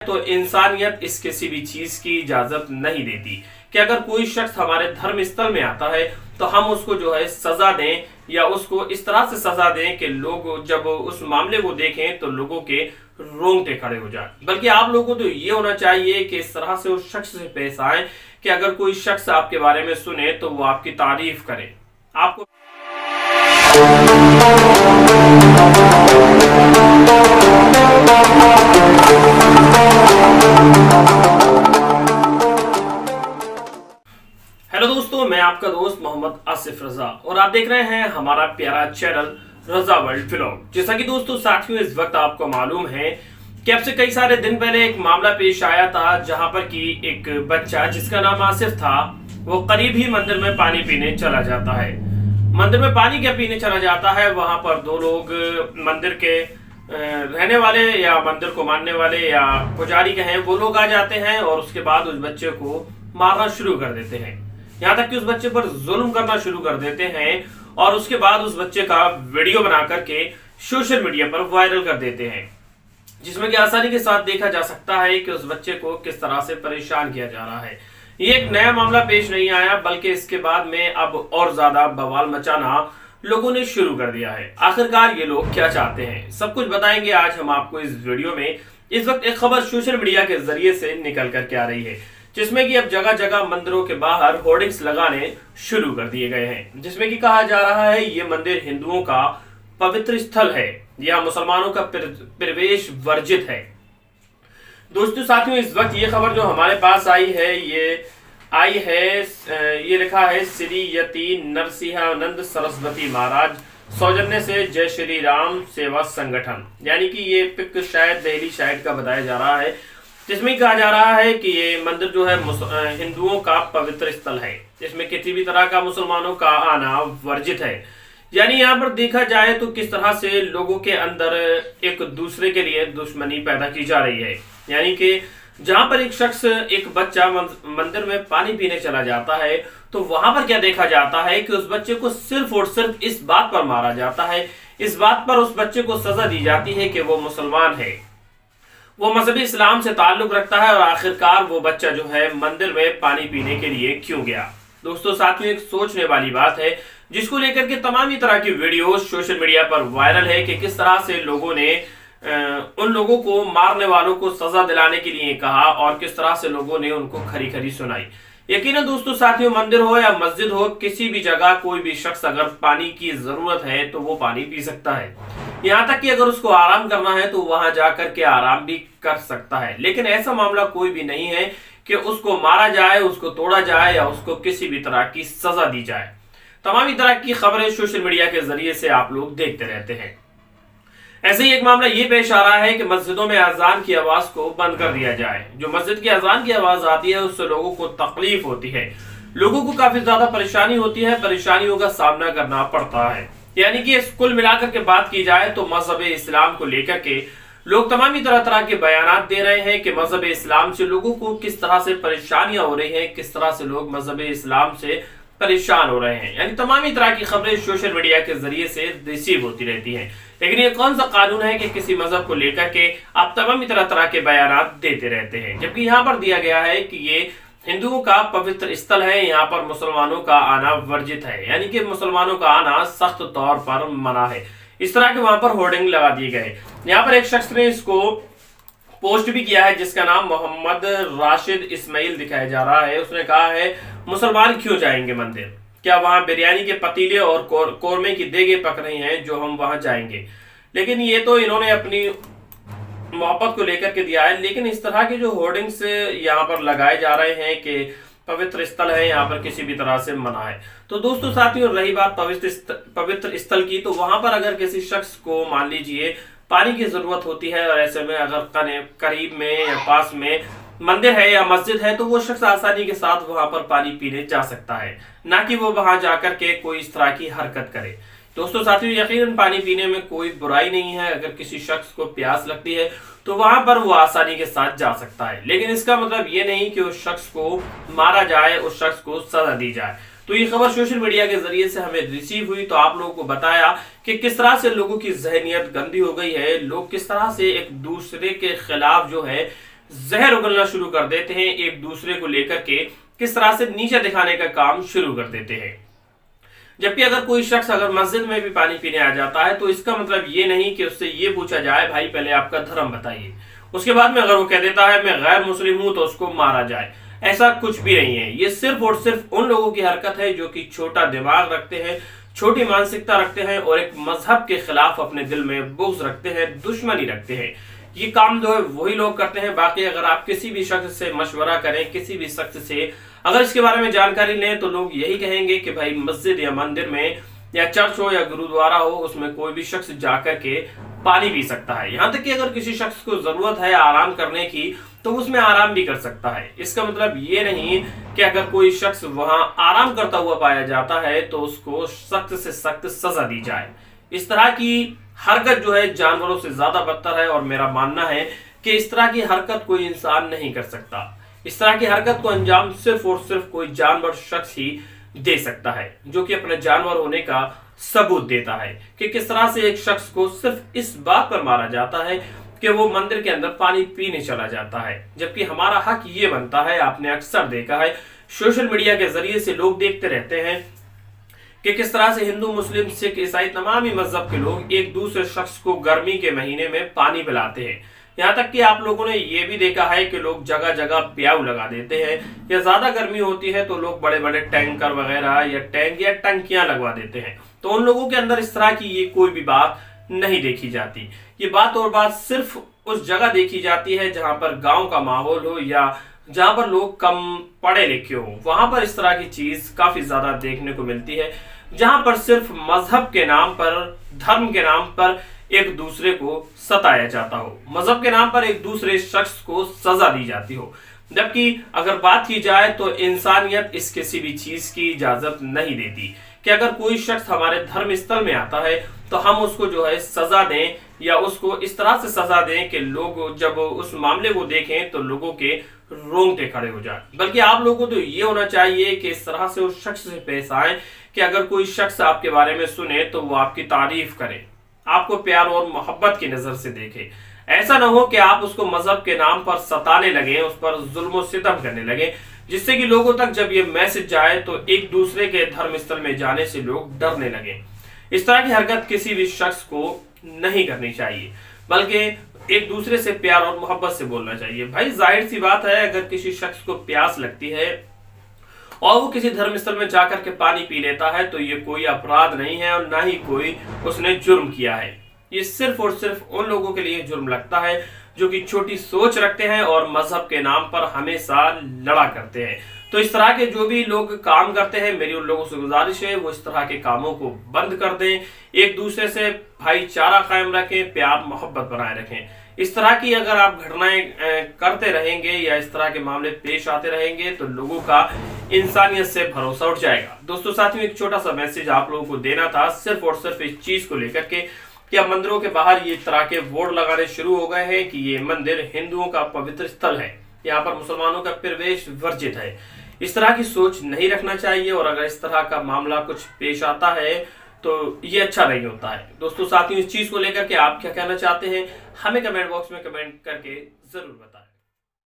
तो इंसानियत इस किसी भी चीज की इजाजत नहीं देती कि अगर कोई शख्स हमारे धर्म स्थल में आता है तो हम उसको जो है सजा दें या उसको इस तरह से सजा दें कि लोग जब उस मामले को देखें तो लोगों के रोंगटे खड़े हो जाए। बल्कि आप लोगों को तो ये होना चाहिए कि इस तरह से उस शख्स से पेश आए कि अगर कोई शख्स आपके बारे में सुने तो वो आपकी तारीफ करे। आपको हेलो दोस्तों, मैं आपका दोस्त मोहम्मद आसिफ रजा और आप देख रहे हैं हमारा प्यारा चैनल रजा वर्ल्ड व्लॉग। जैसा कि दोस्तों साथियों, इस वक्त आपको मालूम है कि अब से कई सारे दिन पहले एक मामला पेश आया था जहां पर कि एक बच्चा जिसका नाम आसिफ था वो करीब ही मंदिर में पानी पीने चला जाता है। मंदिर में पानी क्या पीने चला जाता है, वहां पर दो लोग मंदिर के रहने वाले या मंदिर को मानने वाले या पुजारी कहें वो लोग आ जाते हैं और उसके बाद उस बच्चे को मारना शुरू कर देते हैं। यहाँ तक कि उस बच्चे पर जुल्म करना शुरू कर देते हैं और उसके बाद उस बच्चे का वीडियो बना करके सोशल मीडिया पर वायरल कर देते हैं, जिसमें कि आसानी के साथ देखा जा सकता है कि उस बच्चे को किस तरह से परेशान किया जा रहा है। ये एक नया मामला पेश नहीं आया, बल्कि इसके बाद में अब और ज्यादा बवाल मचाना लोगों ने शुरू कर दिया है। आखिरकार ये लोग क्या चाहते हैं, सब कुछ बताएंगे आज हम आपको इस वीडियो में। इस वक्त एक खबर सोशल मीडिया के जरिए से निकल करके आ रही है, जिसमें कि अब जगह जगह मंदिरों के बाहर होर्डिंग्स लगाने शुरू कर दिए गए हैं, जिसमें कि कहा जा रहा है ये मंदिर हिंदुओं का पवित्र स्थल है या मुसलमानों का प्रवेश वर्जित है। दोस्तों साथियों, इस वक्त ये खबर जो हमारे पास आई है ये लिखा है श्री यति नरसिंहानंद सरस्वती महाराज सौजन्य से जय श्री राम सेवा संगठन, यानी कि ये पिक शायद दिल्ली शायद का बताया जा रहा है, जिसमें कहा जा रहा है कि ये मंदिर जो है हिंदुओं का पवित्र स्थल है, इसमें किसी भी तरह का मुसलमानों का आना वर्जित है। यानी यहाँ पर देखा जाए तो किस तरह से लोगों के अंदर एक दूसरे के लिए दुश्मनी पैदा की जा रही है। यानी कि जहां पर एक शख्स एक बच्चा मंदिर में पानी पीने चला जाता है तो वहां पर क्या देखा जाता है कि उस बच्चे को सिर्फ और सिर्फ इस बात पर मारा जाता है, इस बात पर उस बच्चे को सजा दी जाती है कि वो मुसलमान है, वो मजहबी इस्लाम से ताल्लुक रखता है और आखिरकार वो बच्चा जो है मंदिर में पानी पीने के लिए क्यों गया। दोस्तों साथियों, एक सोचने वाली बात है जिसको लेकर के तमाम ही तरह की वीडियो सोशल मीडिया पर वायरल है कि किस तरह से लोगों ने उन लोगों को मारने वालों को सजा दिलाने के लिए कहा और किस तरह से लोगों ने उनको खरी खरी सुनाई। यकीनन दोस्तों साथियों, मंदिर हो या मस्जिद हो, किसी भी जगह कोई भी शख्स अगर पानी की जरूरत है तो वो पानी पी सकता है। यहाँ तक कि अगर उसको आराम करना है तो वहां जाकर के आराम भी कर सकता है। लेकिन ऐसा मामला कोई भी नहीं है कि उसको मारा जाए, उसको तोड़ा जाए या उसको किसी भी तरह की सजा दी जाए। तमाम ही तरह की खबरें सोशल मीडिया के जरिए से आप लोग देखते रहते हैं। ऐसे ही एक मामला ये पेश आ रहा है कि मस्जिदों में अजान की आवाज को बंद कर दिया जाए। जो मस्जिद की अजान की आवाज आती है उससे लोगों को तकलीफ होती है, लोगों को काफी ज्यादा परेशानी होती है, परेशानियों का सामना करना पड़ता है। यानी कि कुल मिलाकर के बात की जाए तो मजहब इस्लाम को लेकर के लोग तमाम ही तरह के बयानात दे रहे हैं कि मजहब इस्लाम से लोगों को किस तरह से परेशानियां हो रही हैं, किस तरह से लोग मजहब इस्लाम से परेशान हो रहे हैं। यानी तमाम ही तरह की खबरें सोशल मीडिया के जरिए से रिसीव होती रहती हैं। लेकिन ये कौन सा कानून है कि किसी मजहब को लेकर के आप तमाम ही तरह के बयानात देते रहते हैं, जबकि यहाँ पर दिया गया है कि ये हिंदुओं का पवित्र स्थल है, यहाँ पर मुसलमानों का आना वर्जित है, यानी कि मुसलमानों का आना सख्त तौर पर मना है। इस तरह के वहां पर होर्डिंग लगा दिए गए। यहाँ पर एक शख्स ने इसको पोस्ट भी किया है जिसका नाम मोहम्मद राशिद इस्माइल दिखाया जा रहा है। उसने कहा है मुसलमान क्यों जाएंगे मंदिर, क्या वहां बिरयानी के पतीले और कोरमे की देगे पक रही हैं जो हम वहां जाएंगे। लेकिन ये तो इन्होंने अपनी मोहब्बत को लेकर के दिया है। लेकिन इस तरह के जो होर्डिंग्स यहाँ पर लगाए जा रहे हैं कि पवित्र स्थल है, यहाँ पर किसी भी तरह से मना है। तो दोस्तों साथियों, रही बात पवित्र स्थल की, तो वहां पर अगर किसी शख्स को मान लीजिए पानी की जरूरत होती है और ऐसे में अगर करीब में या पास में मंदिर है या मस्जिद है तो वो शख्स आसानी के साथ वहां पर पानी पीने जा सकता है, ना कि वो वहां जाकर के कोई इस तरह की हरकत करे। दोस्तों साथियों, यकीनन पानी पीने में कोई बुराई नहीं है। अगर किसी शख्स को प्यास लगती है तो वहां पर वो आसानी के साथ जा सकता है, लेकिन इसका मतलब ये नहीं कि उस शख्स को मारा जाए, उस शख्स को सजा दी जाए। तो ये खबर सोशल मीडिया के जरिए से हमें रिसीव हुई, तो आप लोगों को बताया कि किस तरह से लोगों की जहनियत गंदी हो गई है, लोग किस तरह से एक दूसरे के खिलाफ जो है जहर उगलना शुरू कर देते हैं, एक दूसरे को लेकर के किस तरह से नीचे दिखाने का काम शुरू कर देते हैं। जबकि अगर कोई शख्स अगर मस्जिद में भी पानी पीने आ जाता है तो इसका मतलब ये नहीं कि उससे ये पूछा जाए भाई पहले आपका धर्म बताइए, उसके बाद में अगर वो कह देता है मैं गैर मुस्लिम हूं तो उसको मारा जाए। ऐसा कुछ भी नहीं है। ये सिर्फ और सिर्फ उन लोगों की हरकत है जो कि छोटा दिमाग रखते हैं, छोटी मानसिकता रखते हैं और एक मजहब के खिलाफ अपने दिल में बुग़्ज़ रखते हैं, दुश्मनी रखते हैं। ये काम जो है वही लोग करते हैं। बाकी अगर आप किसी भी शख्स से मशवरा करें, किसी भी शख्स से अगर इसके बारे में जानकारी लें तो लोग यही कहेंगे कि भाई मस्जिद या मंदिर में या चर्च हो या गुरुद्वारा हो उसमें कोई भी शख्स जाकर के पानी पी सकता है। यहाँ तक कि अगर किसी शख्स को जरूरत है आराम करने की तो उसमें आराम भी कर सकता है। इसका मतलब ये नहीं कि अगर कोई शख्स वहां आराम करता हुआ पाया जाता है तो उसको सख्त से सख्त सजा दी जाए। इस तरह की हरकत जो है जानवरों से ज्यादा बदतर है और मेरा मानना है कि इस तरह की हरकत कोई इंसान नहीं कर सकता। इस तरह की हरकत को अंजाम सिर्फ और सिर्फ कोई जानवर शख्स ही दे सकता है जो कि अपने जानवर होने का सबूत देता है कि किस तरह से एक शख्स को सिर्फ इस बात पर मारा जाता है कि वो मंदिर के अंदर पानी पीने चला जाता है। जबकि हमारा हक ये बनता है, आपने अक्सर देखा है सोशल मीडिया के जरिए से लोग देखते रहते हैं कि किस तरह से हिंदू, मुस्लिम, सिख, ईसाई तमाम ही मजहब के लोग एक दूसरे शख्स को गर्मी के महीने में पानी पिलाते हैं। यहाँ तक कि आप लोगों ने ये भी देखा है कि लोग जगह जगह प्याऊ लगा देते हैं या ज्यादा गर्मी होती है तो लोग बड़े बड़े टैंकर वगैरह या टैंक या टंकियां लगवा देते हैं। तो उन लोगों के अंदर इस तरह की ये कोई भी बात नहीं देखी जाती। ये बात और बात सिर्फ उस जगह देखी जाती है जहां पर गांव का माहौल हो या जहां पर लोग कम पढ़े लिखे हो। वहां पर इस तरह की चीज काफी ज्यादा देखने को मिलती है जहां पर सिर्फ मजहब के नाम पर, धर्म के नाम पर एक दूसरे को सताया जाता हो, मजहब के नाम पर एक दूसरे शख्स को सजा दी जाती हो। जबकि अगर बात की जाए तो इंसानियत इस किसी भी चीज की इजाजत नहीं देती कि अगर कोई शख्स हमारे धर्म स्थल में आता है तो हम उसको जो है सजा दें या उसको इस तरह से सजा दें कि लोग जब उस मामले को देखें तो लोगों के रोंगटे खड़े हो जाए। बल्कि आप लोगों को तो ये होना चाहिए कि इस तरह से उस शख्स से पेश आए कि अगर कोई शख्स आपके बारे में सुने तो वो आपकी तारीफ करे, आपको प्यार और मोहब्बत की नजर से देखे। ऐसा ना हो कि आप उसको मजहब के नाम पर सताने लगे, उस पर जुल्म और सितम करने लगे, जिससे कि लोगों तक जब ये मैसेज जाए तो एक दूसरे के धर्म स्थल में जाने से लोग डरने लगे। इस तरह की हरकत किसी भी शख्स को नहीं करनी चाहिए, बल्कि एक दूसरे से प्यार और मोहब्बत से बोलना चाहिए। भाई जाहिर सी बात है, अगर किसी शख्स को प्यास लगती है और वो किसी धर्म स्थल में जाकर के पानी पी लेता है तो ये कोई अपराध नहीं है और ना ही कोई उसने जुर्म किया है। ये सिर्फ और सिर्फ उन लोगों के लिए जुर्म लगता है जो कि छोटी सोच रखते हैं और मजहब के नाम पर हमेशा लड़ा करते हैं। तो इस तरह के जो भी लोग काम करते हैं, मेरी उन लोगों से गुजारिश है वो इस तरह के कामों को बंद कर दें, एक दूसरे से भाईचारा कायम रखें, प्यार मोहब्बत बनाए रखें। इस तरह की अगर आप घटनाएं करते रहेंगे या इस तरह के मामले पेश आते रहेंगे तो लोगों का इंसानियत से भरोसा उठ जाएगा। दोस्तों साथियों, एक छोटा सा मैसेज आप लोगों को देना था, सिर्फ और सिर्फ इस चीज को लेकर के कि अब मंदिरों के बाहर ये तरह के बोर्ड लगाने शुरू हो गए हैं कि ये मंदिर हिंदुओं का पवित्र स्थल है, यहाँ पर मुसलमानों का प्रवेश वर्जित है। इस तरह की सोच नहीं रखना चाहिए और अगर इस तरह का मामला कुछ पेश आता है तो ये अच्छा नहीं होता है। दोस्तों साथियों, इस चीज को लेकर के आप क्या कहना चाहते हैं हमें कमेंट बॉक्स में कमेंट करके जरूर बताएं।